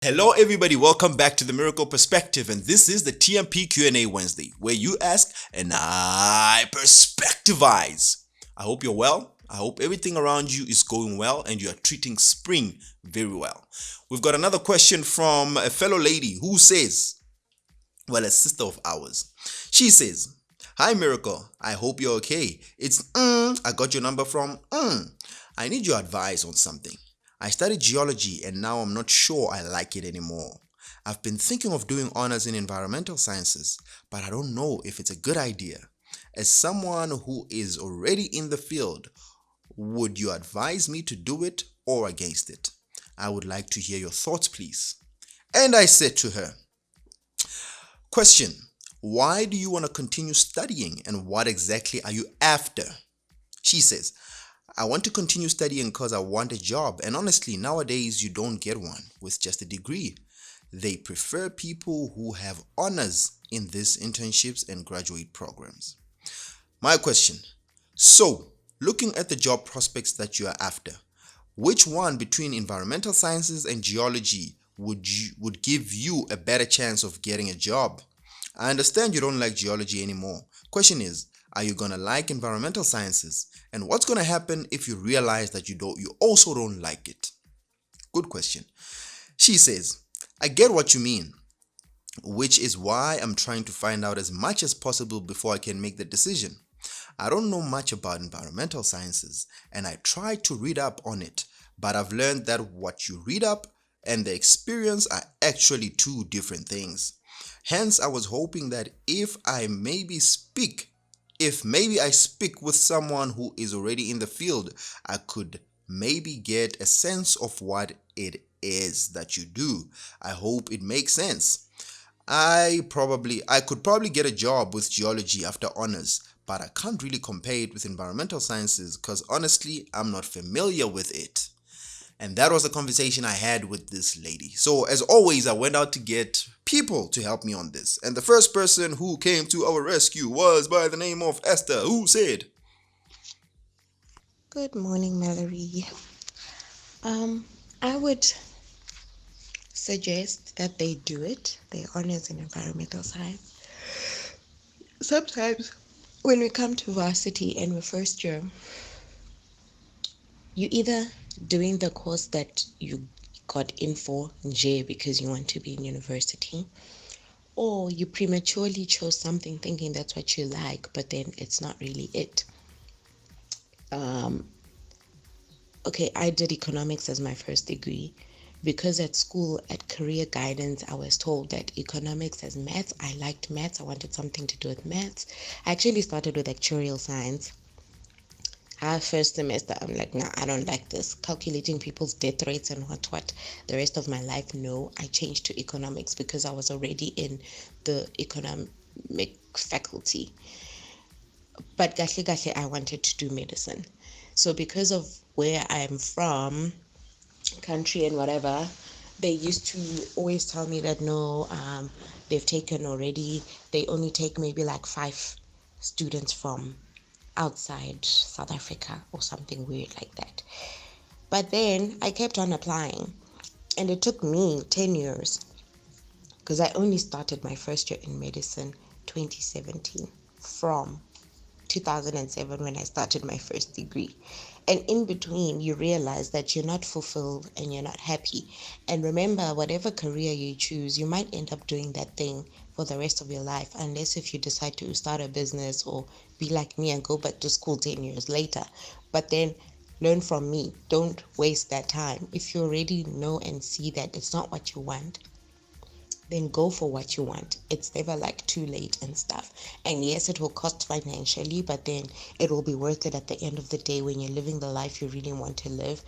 Hello everybody, welcome back to the Miracle Perspective, and this is the TMP Q&A Wednesday where you ask and I perspectivize. I hope you're well. I hope everything around you is going well and you are treating spring very well. We've got another question from a fellow lady who says, well, a sister of ours. She says, "Hi Miracle, I hope you're okay. I got your number from I need your advice on something. I studied geology and now I'm not sure I like it anymore. I've been thinking of doing honors in environmental sciences, but I don't know if it's a good idea. As someone who is already in the field, would you advise me to do it or against it? I would like to hear your thoughts, please." And I said to her, question, why do you want to continue studying and what exactly are you after? She says, I want to continue studying because I want a job, and honestly, nowadays you don't get one with just a degree. They prefer people who have honors in these internships and graduate programs. My question, so looking at the job prospects that you are after, which one between environmental sciences and geology would give you a better chance of getting a job? I understand you don't like geology anymore. Question is, are you gonna like environmental sciences? And what's gonna happen if you realize that you also don't like it? Good question. She says, I get what you mean, which is why I'm trying to find out as much as possible before I can make the decision. I don't know much about environmental sciences and I try to read up on it, but I've learned that what you read up and the experience are actually two different things. Hence, I was hoping that if maybe I speak with someone who is already in the field, I could maybe get a sense of what it is that you do. I hope it makes sense. I could probably get a job with geology after honors, but I can't really compare it with environmental sciences because honestly, I'm not familiar with it. And that was the conversation I had with this lady. So, as always, I went out to get people to help me on this. And the first person who came to our rescue was by the name of Esther, who said, Good morning, Mallory. Um, I would suggest that they do it. They honors in environmental science. Sometimes when we come to varsity and we're first year, you either doing the course that you got in for J because you want to be in university, or you prematurely chose something thinking that's what you like, but then it's not really it. Um, okay, I did economics as my first degree because at school, at career guidance, I was told that economics as maths. I liked maths. I wanted something to do with maths. I actually started with actuarial science. First semester, I'm like, nah, I don't like this. Calculating people's death rates and what. The rest of my life, no. I changed to economics because I was already in the economic faculty. But gahle, I wanted to do medicine. So because of where I'm from, country and whatever, they used to always tell me that no, they've taken already, they only take maybe like 5 students from outside South Africa or something weird like that. But then I kept on applying, and it took me 10 years because I only started my first year in medicine 2017 from 2007 when I started my first degree. And in between, you realize that you're not fulfilled and you're not happy. And remember, whatever career you choose, you might end up doing that thing for the rest of your life, unless if you decide to start a business or be like me and go back to school 10 years later. But then learn from me. Don't waste that time. If you already know and see that it's not what you want, then go for what you want. It's never like too late and stuff. And yes, it will cost financially, but then it will be worth it at the end of the day when you're living the life you really want to live.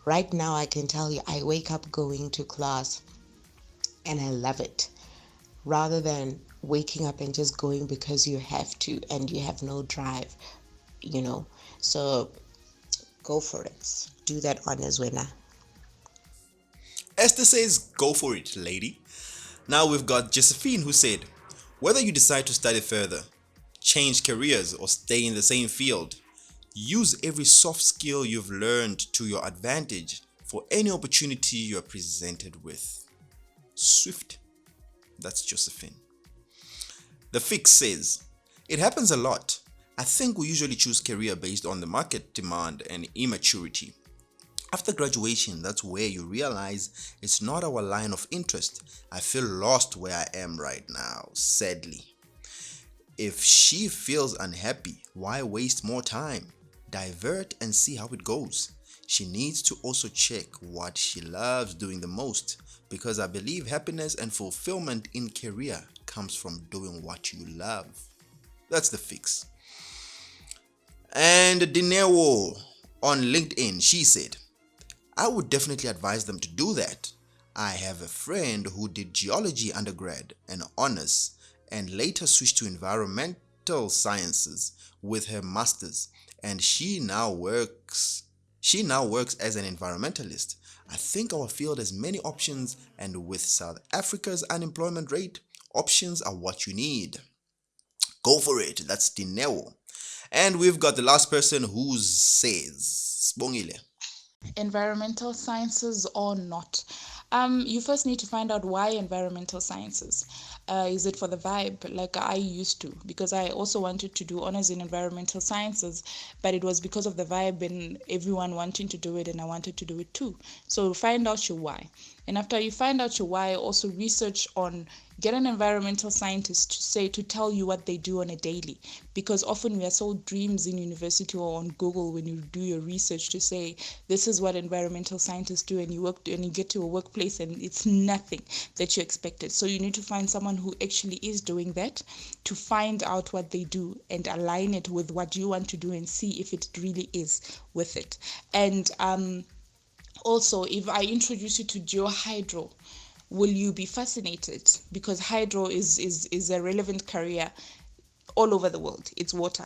Right now, I can tell you, I wake up going to class and I love it rather than waking up and just going because you have to and you have no drive, you know. So go for it. Do that honors winner. Esther says, go for it, lady. Now we've got Josephine who said, whether you decide to study further, change careers, or stay in the same field, use every soft skill you've learned to your advantage for any opportunity you are presented with. swift. That's Josephine. The Fix says, it happens a lot. I think we usually choose career based on the market demand and immaturity. After graduation, that's where you realize it's not our line of interest. I feel lost where I am right now, sadly. If she feels unhappy, why waste more time? Divert and see how it goes. She needs to also check what she loves doing the most, because I believe happiness and fulfillment in career comes from doing what you love. That's the Fix. And Dinero on LinkedIn, she said, I would definitely advise them to do that. I have a friend who did geology undergrad and honors and later switched to environmental sciences with her masters, and she now works as an environmentalist. I think our field has many options, and with South Africa's unemployment rate, options are what you need. Go for it. That's Dineo. And we've got the last person who says, Sbongile. Environmental sciences or not. You first need to find out why environmental sciences. Is it for the vibe, like I used to? Because I also wanted to do honors in environmental sciences, but it was because of the vibe and everyone wanting to do it, and I wanted to do it too. So find out your why. And after you find out your why, also research on, get an environmental scientist to tell you what they do on a daily, because often we are sold dreams in university or on Google when you do your research to say this is what environmental scientists do, and you get to a workplace and it's nothing that you expected. So you need to find someone who actually is doing that, to find out what they do and align it with what you want to do and see if it really is with it. And also, if I introduce you to geohydro, will you be fascinated? Because hydro is a relevant career all over the world. It's water.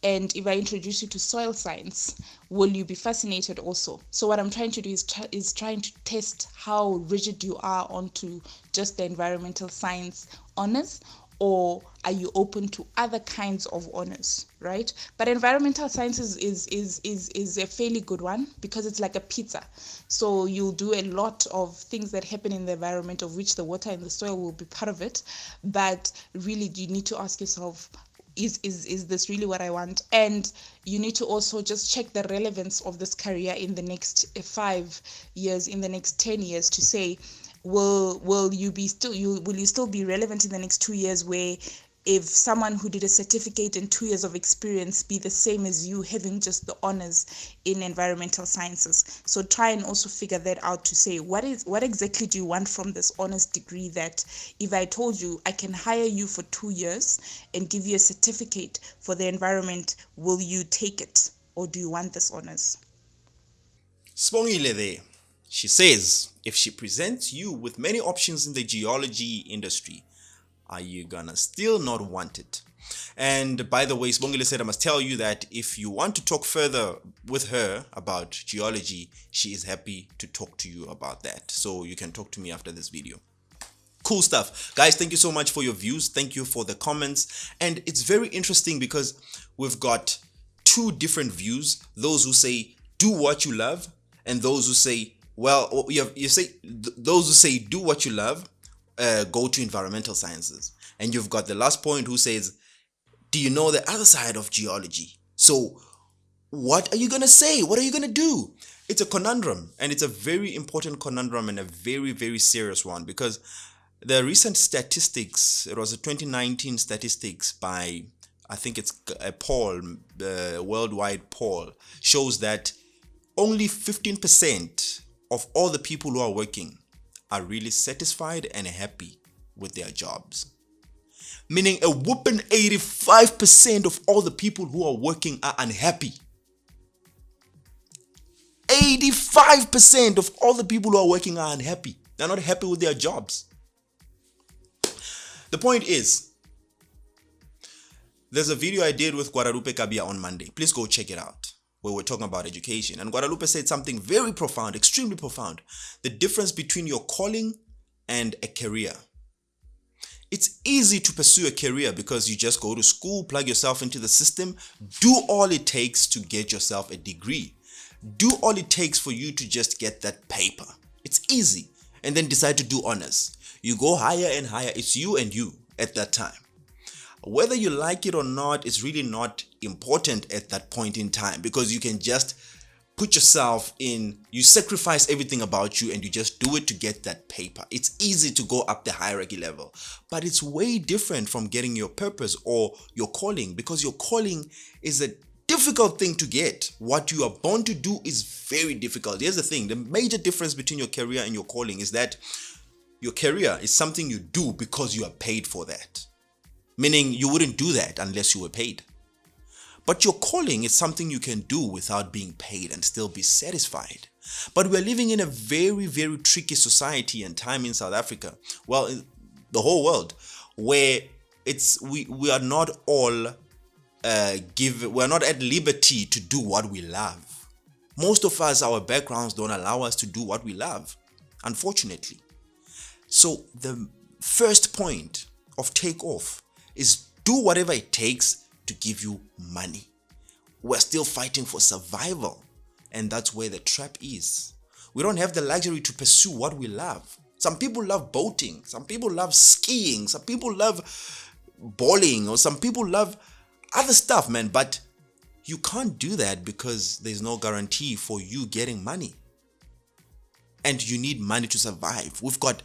And if I introduce you to soil science, will you be fascinated also? So what I'm trying to do is trying to test how rigid you are onto just the environmental science honors, or are you open to other kinds of honors, right? But environmental sciences is a fairly good one, because it's like a pizza. So you'll do a lot of things that happen in the environment, of which the water and the soil will be part of it. But really, you need to ask yourself, is this really what I want? And you need to also just check the relevance of this career in the next 5 years, in the next 10 years, to say, will you still be relevant in the next 2 years, where if someone who did a certificate and 2 years of experience be the same as you having just the honors in environmental sciences. So try and also figure that out, to say what exactly do you want from this honors degree, that if I told you I can hire you for 2 years and give you a certificate for the environment, will you take it, or do you want this honors? Spongile there. She says, if she presents you with many options in the geology industry, are you gonna still not want it? And by the way, Spongile said, I must tell you that if you want to talk further with her about geology, she is happy to talk to you about that. So you can talk to me after this video. Cool stuff. Guys, thank you so much for your views. Thank you for the comments. And it's very interesting because we've got two different views. Those who say, do what you love, and those who say, well, those who say, do what you love, go to environmental sciences. And you've got the last point who says, do you know the other side of geology? So what are you going to say? What are you going to do? It's a conundrum, and it's a very important conundrum, and a very, very serious one, because the recent statistics, it was a 2019 statistics by, I think it's a poll, the worldwide poll, shows that only 15% of all the people who are working are really satisfied and happy with their jobs. Meaning a whooping 85% of all the people who are working are unhappy. 85% of all the people who are working are unhappy. They're not happy with their jobs. The point is, there's a video I did with Guadalupe Kabia on Monday. Please go check it out, where we're talking about education. And Guadalupe said something very profound, extremely profound. The difference between your calling and a career. It's easy to pursue a career because you just go to school, plug yourself into the system, do all it takes to get yourself a degree. Do all it takes for you to just get that paper. It's easy. And then decide to do honors. You go higher and higher. It's you and you at that time. Whether you like it or not is really not important at that point in time, because you can just put yourself in, you sacrifice everything about you and you just do it to get that paper. It's easy to go up the hierarchy level, but it's way different from getting your purpose or your calling, because your calling is a difficult thing to get. What you are born to do is very difficult. Here's the thing, the major difference between your career and your calling is that your career is something you do because you are paid for that. Meaning you wouldn't do that unless you were paid. But your calling is something you can do without being paid and still be satisfied. But we're living in a very, very tricky society and time in South Africa, well, in the whole world, where we are not all we're not at liberty to do what we love. Most of us, our backgrounds don't allow us to do what we love, unfortunately. So the first point of takeoff is do whatever it takes to give you money. We're still fighting for survival, and that's where the trap is. We don't have the luxury to pursue what we love. Some people love boating, some people love skiing, some people love bowling, or some people love other stuff, man, but you can't do that because there's no guarantee for you getting money. And you need money to survive. We've got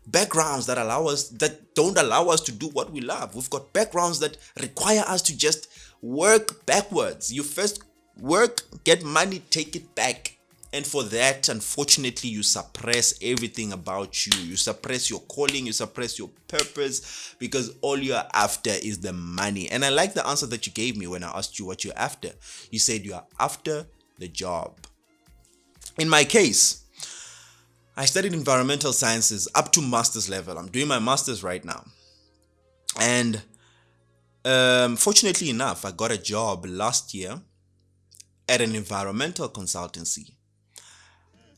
backgrounds that don't allow us to do what we love. We've got backgrounds that require us to just work backwards. You first work, get money, take it back. And for that, unfortunately, you suppress everything about you. You suppress your calling, you suppress your purpose, because all you're after is the money. And I like the answer that you gave me when I asked you what you're after. You said you are after the job. In my case, I studied environmental sciences up to master's level. I'm doing my master's right now. And fortunately enough, I got a job last year at an environmental consultancy.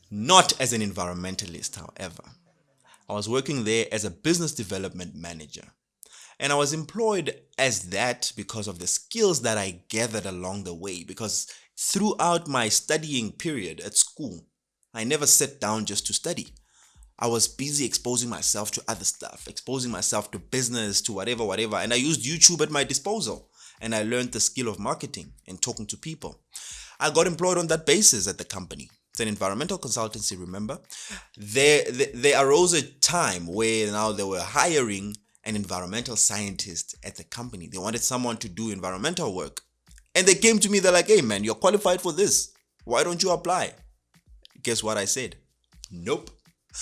Not as an environmentalist, however. I was working there as a business development manager. And I was employed as that because of the skills that I gathered along the way. Because throughout my studying period at school, I never sat down just to study. I was busy exposing myself to other stuff, exposing myself to business, to whatever. And I used YouTube at my disposal. And I learned the skill of marketing and talking to people. I got employed on that basis at the company. It's an environmental consultancy, remember? There arose a time where now they were hiring an environmental scientist at the company. They wanted someone to do environmental work. And they came to me, they're like, hey man, you're qualified for this. Why don't you apply? Guess what I said? Nope,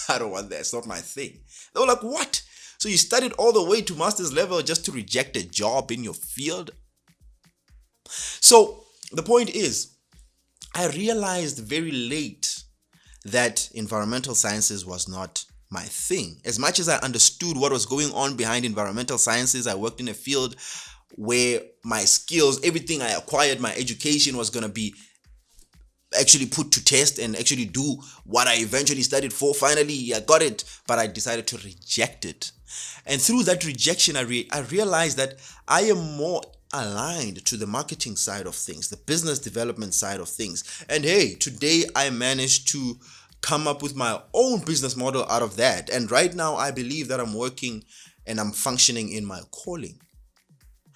I don't want that. It's not my thing. They were like, what? So you studied all the way to master's level just to reject a job in your field? So the point is, I realized very late that environmental sciences was not my thing. As much as I understood what was going on behind environmental sciences, I worked in a field where my skills, everything I acquired, my education was going to be actually put to test and actually do what I eventually studied for. Finally, I got it, but I decided to reject it. And through that rejection, I realized that I am more aligned to the marketing side of things, the business development side of things. And hey, today I managed to come up with my own business model out of that. And right now I believe that I'm working and I'm functioning in my calling,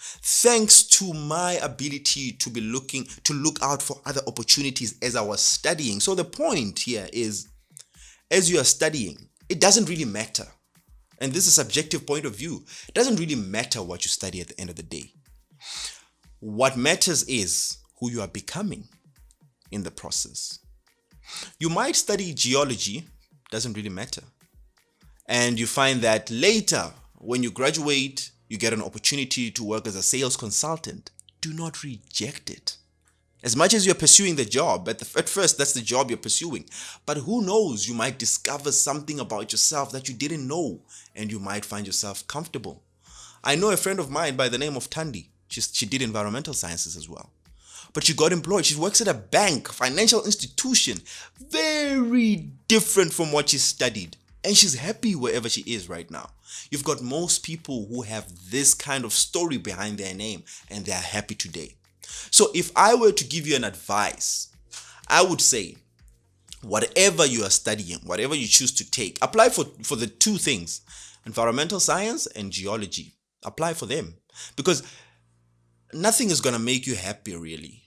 thanks to my ability to look out for other opportunities as I was studying. So the point here is, as you are studying, it doesn't really matter. And this is a subjective point of view. It doesn't really matter what you study at the end of the day. What matters is who you are becoming in the process. You might study geology, doesn't really matter. And you find that later, when you graduate, you get an opportunity to work as a sales consultant. Do not reject it. As much as you're pursuing the job, at first that's the job you're pursuing. But who knows, you might discover something about yourself that you didn't know, and you might find yourself comfortable. I know a friend of mine by the name of Tandi. She did environmental sciences as well. But she got employed. She works at a bank, financial institution, very different from what she studied. And she's happy wherever she is right now. You've got most people who have this kind of story behind their name and they're happy today. So if I were to give you an advice, I would say, whatever you are studying, whatever you choose to take, apply for the two things, environmental science and geology. Apply for them, because nothing is going to make you happy, really.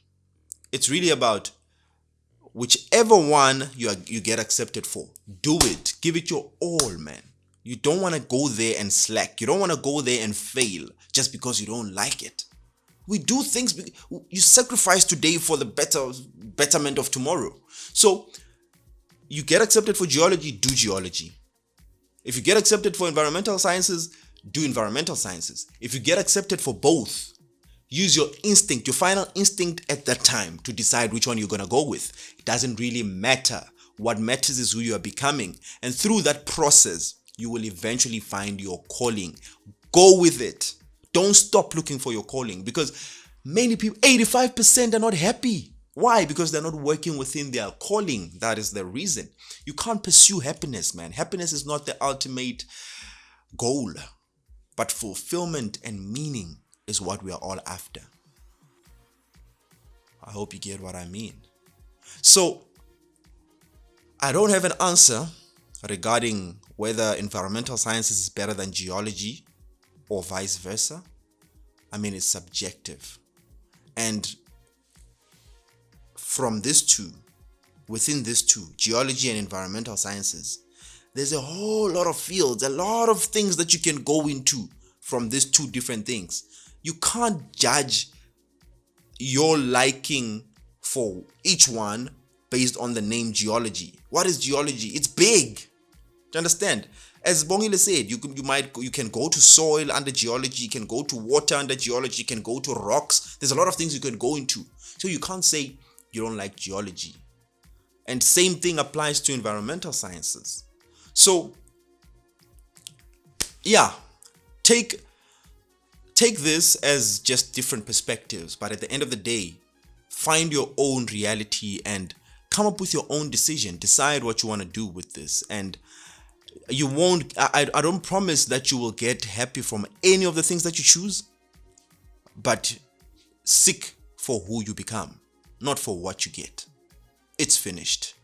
It's really about whichever one you get accepted for. Do it. Give it your all, man. You don't want to go there and slack. You don't want to go there and fail just because you don't like it. We do things, you sacrifice today for the betterment of tomorrow. So you get accepted for geology, do geology. If you get accepted for environmental sciences, do environmental sciences. If you get accepted for both, use your instinct, your final instinct at that time to decide which one you're going to go with. It doesn't really matter. What matters is who you are becoming. And through that process, you will eventually find your calling. Go with it. Don't stop looking for your calling, because many people, 85%, are not happy. Why? Because they're not working within their calling. That is the reason. You can't pursue happiness, man. Happiness is not the ultimate goal, but fulfillment and meaning is what we are all after. I hope you get what I mean. So, I don't have an answer regarding whether environmental sciences is better than geology or vice versa. I mean, it's subjective. And from these two, within these two, geology and environmental sciences, there's a whole lot of fields, a lot of things that you can go into from these two different things. You can't judge your liking for each one based on the name geology. What is geology? It's big. Do you understand? As Bongile said, you can go to soil under geology, you can go to water under geology, you can go to rocks. There's a lot of things you can go into. So you can't say you don't like geology. And same thing applies to environmental sciences. So yeah, take this as just different perspectives, but at the end of the day, find your own reality and come up with your own decision. Decide what you want to do with this, and you won't, I don't promise that you will get happy from any of the things that you choose, but seek for who you become, not for what you get. It's finished.